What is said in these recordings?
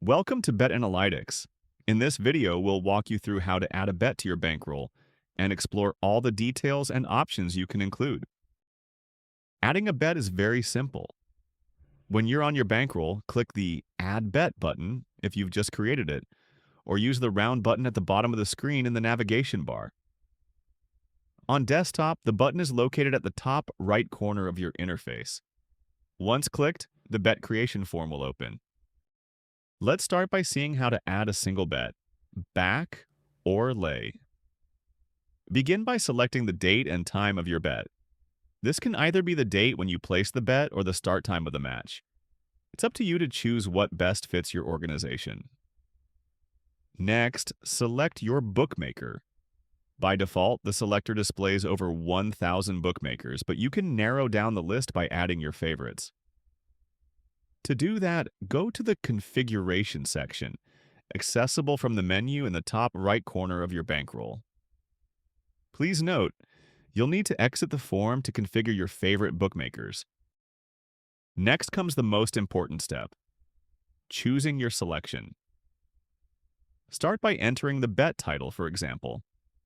Welcome to Bet-Analytix. In this video, we'll walk you through how to add a bet to your bankroll and explore all the details and options you can include. Adding a bet is very simple. When you're on your bankroll, click the Add Bet button if you've just created it, or use the round button at the bottom of the screen in the navigation bar. On desktop, the button is located at the top right corner of your interface. Once clicked, the bet creation form will open. Let's start by seeing how to add a single bet, back or lay. Begin by selecting the date and time of your bet. This can either be the date when you place the bet or the start time of the match. It's up to you to choose what best fits your organization. Next, select your bookmaker. By default, the selector displays over 1,000 bookmakers, but you can narrow down the list by adding your favorites. To do that, go to the Configuration section, accessible from the menu in the top right corner of your bankroll. Please note, you'll need to exit the form to configure your favorite bookmakers. Next comes the most important step, choosing your selection. Start by entering the bet title, for example,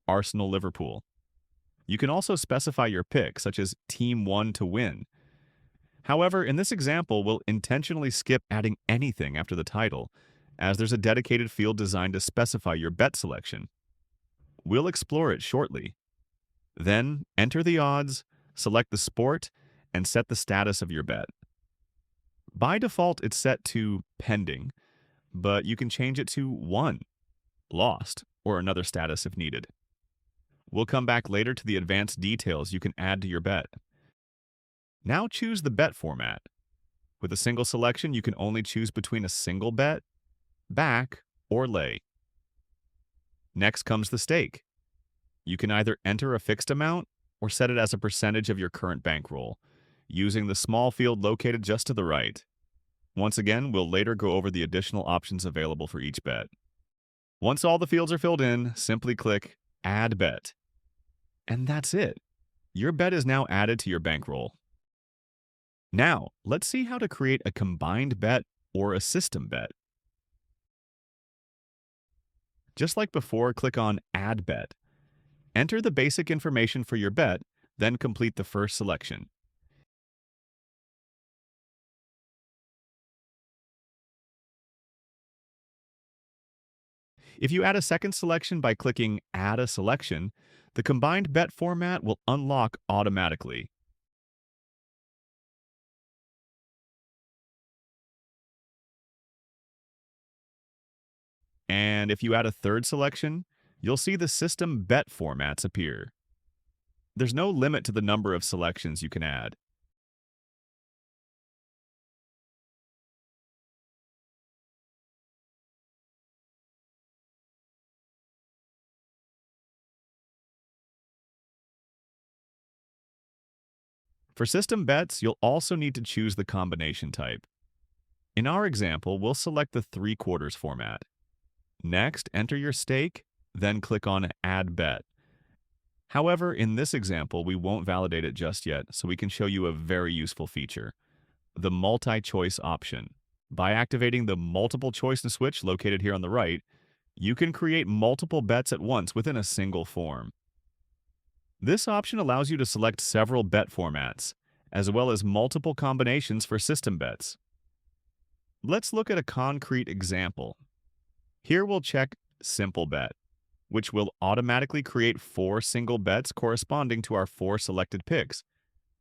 Arsenal-Liverpool. You can also specify your pick, such as Team 1 to win. However, in this example, we'll intentionally skip adding anything after the title, as there's a dedicated field designed to specify your bet selection. We'll explore it shortly. Then, enter the odds, select the sport, and set the status of your bet. By default, it's set to pending, but you can change it to won, lost, or another status if needed. We'll come back later to the advanced details you can add to your bet. Now choose the bet format. With a single selection, you can only choose between a single bet, back, or lay. Next comes the stake. You can either enter a fixed amount or set it as a percentage of your current bankroll, using the small field located just to the right. Once again, we'll later go over the additional options available for each bet. Once all the fields are filled in, simply click Add Bet. And that's it. Your bet is now added to your bankroll. Now, let's see how to create a combined bet or a system bet. Just like before, click on Add Bet. Enter the basic information for your bet, then complete the first selection. If you add a second selection by clicking Add a Selection, the combined bet format will unlock automatically. And if you add a third selection, you'll see the system bet formats appear. There's no limit to the number of selections you can add. For system bets, you'll also need to choose the combination type. In our example, we'll select the 3/4 format. Next, enter your stake, then click on Add Bet. However, in this example, we won't validate it just yet, so we can show you a very useful feature, the multi-choice option. By activating the multiple choice switch located here on the right, you can create multiple bets at once within a single form. This option allows you to select several bet formats, as well as multiple combinations for system bets. Let's look at a concrete example. Here we'll check Simple Bet, which will automatically create 4 single bets corresponding to our 4 selected picks,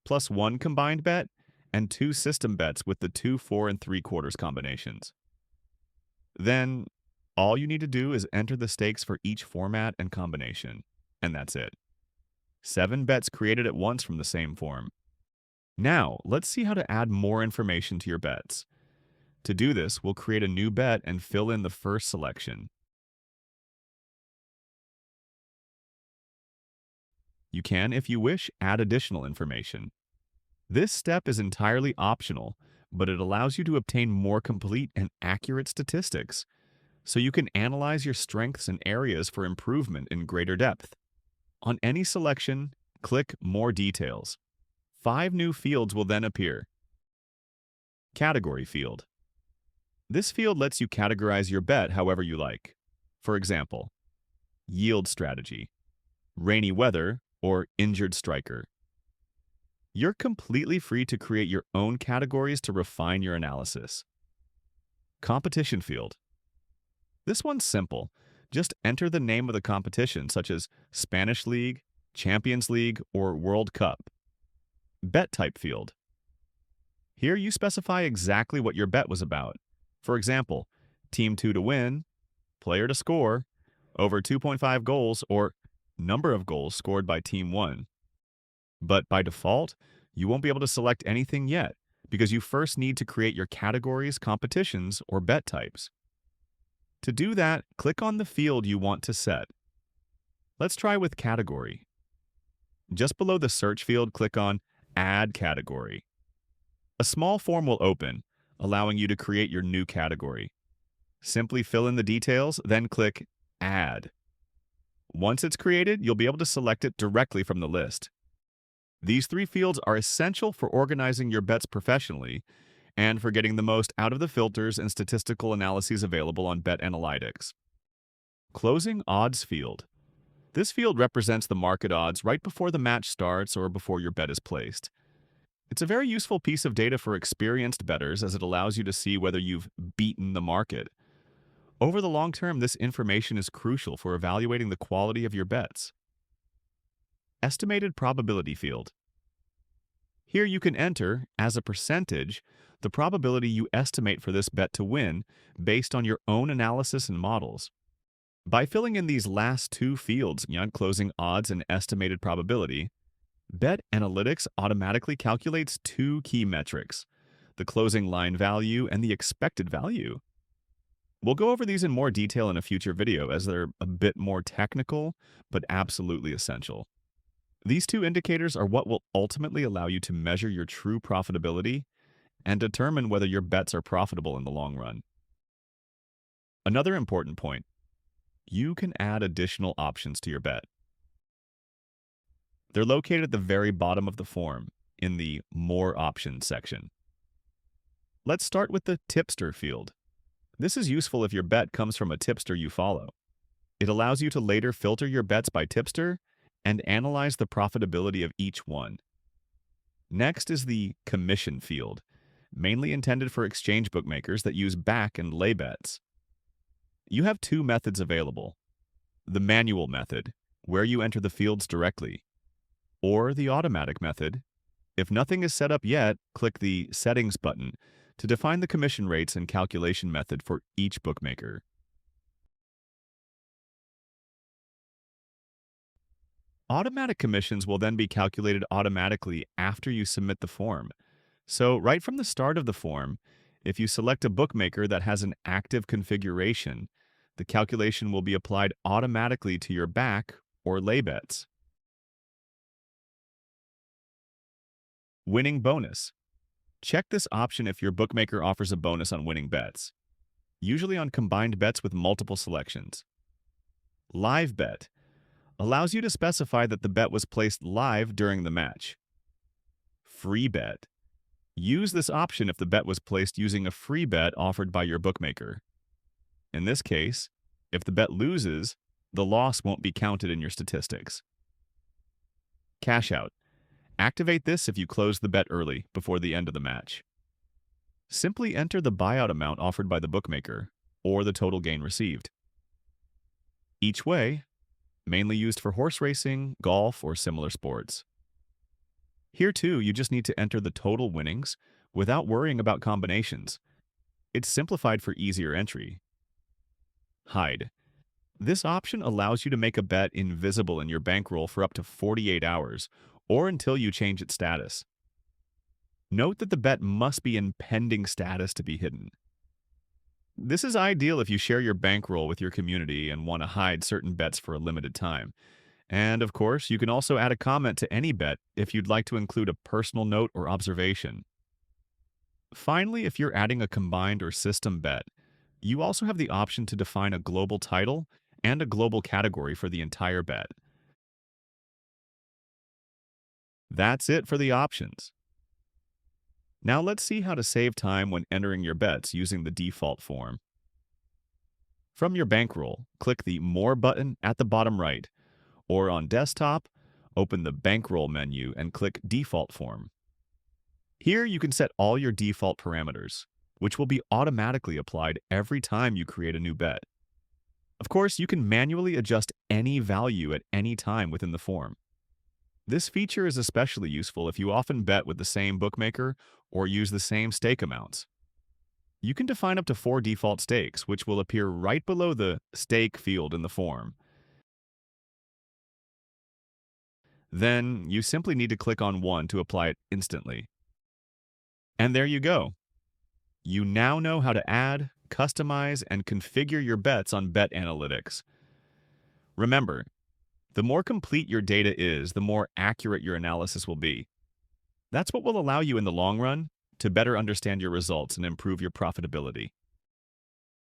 plus 1 combined bet and 2 system bets with the 2, 4, and 3/4 combinations. Then, all you need to do is enter the stakes for each format and combination, and that's it. 7 bets created at once from the same form. Now, let's see how to add more information to your bets. To do this, we'll create a new bet and fill in the first selection. You can, if you wish, add additional information. This step is entirely optional, but it allows you to obtain more complete and accurate statistics, so you can analyze your strengths and areas for improvement in greater depth. On any selection, click More Details. 5 new fields will then appear. Category field. This field lets you categorize your bet however you like. For example, yield strategy, rainy weather, or injured striker. You're completely free to create your own categories to refine your analysis. Competition field. This one's simple. Just enter the name of the competition, such as Spanish League, Champions League, or World Cup. Bet type field. Here you specify exactly what your bet was about. For example, Team 2 to win, player to score, over 2.5 goals, or number of goals scored by Team 1. But by default, you won't be able to select anything yet because you first need to create your categories, competitions, or bet types. To do that, click on the field you want to set. Let's try with category. Just below the search field, click on Add Category. A small form will open, allowing you to create your new category. Simply fill in the details, then click Add. Once it's created, you'll be able to select it directly from the list. These three fields are essential for organizing your bets professionally and for getting the most out of the filters and statistical analyses available on Bet-Analytix. Closing odds field. This field represents the market odds right before the match starts or before your bet is placed. It's a very useful piece of data for experienced bettors as it allows you to see whether you've beaten the market. Over the long term, this information is crucial for evaluating the quality of your bets. Estimated probability field. Here you can enter, as a percentage, the probability you estimate for this bet to win based on your own analysis and models. By filling in these last two fields, closing odds and estimated probability, Bet-Analytix automatically calculates two key metrics, the closing line value and the expected value. We'll go over these in more detail in a future video as they're a bit more technical, but absolutely essential. These two indicators are what will ultimately allow you to measure your true profitability and determine whether your bets are profitable in the long run. Another important point, you can add additional options to your bet. They're located at the very bottom of the form, in the More Options section. Let's start with the Tipster field. This is useful if your bet comes from a tipster you follow. It allows you to later filter your bets by tipster and analyze the profitability of each one. Next is the Commission field, mainly intended for exchange bookmakers that use back and lay bets. You have two methods available: the manual method, where you enter the fields directly, or the automatic method. If nothing is set up yet, click the Settings button to define the commission rates and calculation method for each bookmaker. Automatic commissions will then be calculated automatically after you submit the form. So right from the start of the form, if you select a bookmaker that has an active configuration, the calculation will be applied automatically to your back or lay bets. Winning bonus. Check this option if your bookmaker offers a bonus on winning bets, usually on combined bets with multiple selections. Live bet allows you to specify that the bet was placed live during the match. Free bet. Use this option if the bet was placed using a free bet offered by your bookmaker. In this case, if the bet loses, the loss won't be counted in your statistics. Cash out. Activate this if you close the bet early, before the end of the match. Simply enter the buyout amount offered by the bookmaker, or the total gain received. Each way, mainly used for horse racing, golf, or similar sports. Here too, you just need to enter the total winnings without worrying about combinations. It's simplified for easier entry. Hide. This option allows you to make a bet invisible in your bankroll for up to 48 hours, or until you change its status. Note that the bet must be in pending status to be hidden. This is ideal if you share your bankroll with your community and want to hide certain bets for a limited time. And of course, you can also add a comment to any bet if you'd like to include a personal note or observation. Finally, if you're adding a combined or system bet, you also have the option to define a global title and a global category for the entire bet. That's it for the options. Now let's see how to save time when entering your bets using the default form. From your bankroll, click the More button at the bottom right, or on desktop, open the Bankroll menu and click Default Form. Here you can set all your default parameters, which will be automatically applied every time you create a new bet. Of course, you can manually adjust any value at any time within the form. This feature is especially useful if you often bet with the same bookmaker or use the same stake amounts. You can define up to 4 default stakes, which will appear right below the stake field in the form. Then, you simply need to click on one to apply it instantly. And there you go. You now know how to add, customize, and configure your bets on Bet-Analytix. Remember, the more complete your data is, the more accurate your analysis will be. That's what will allow you in the long run to better understand your results and improve your profitability.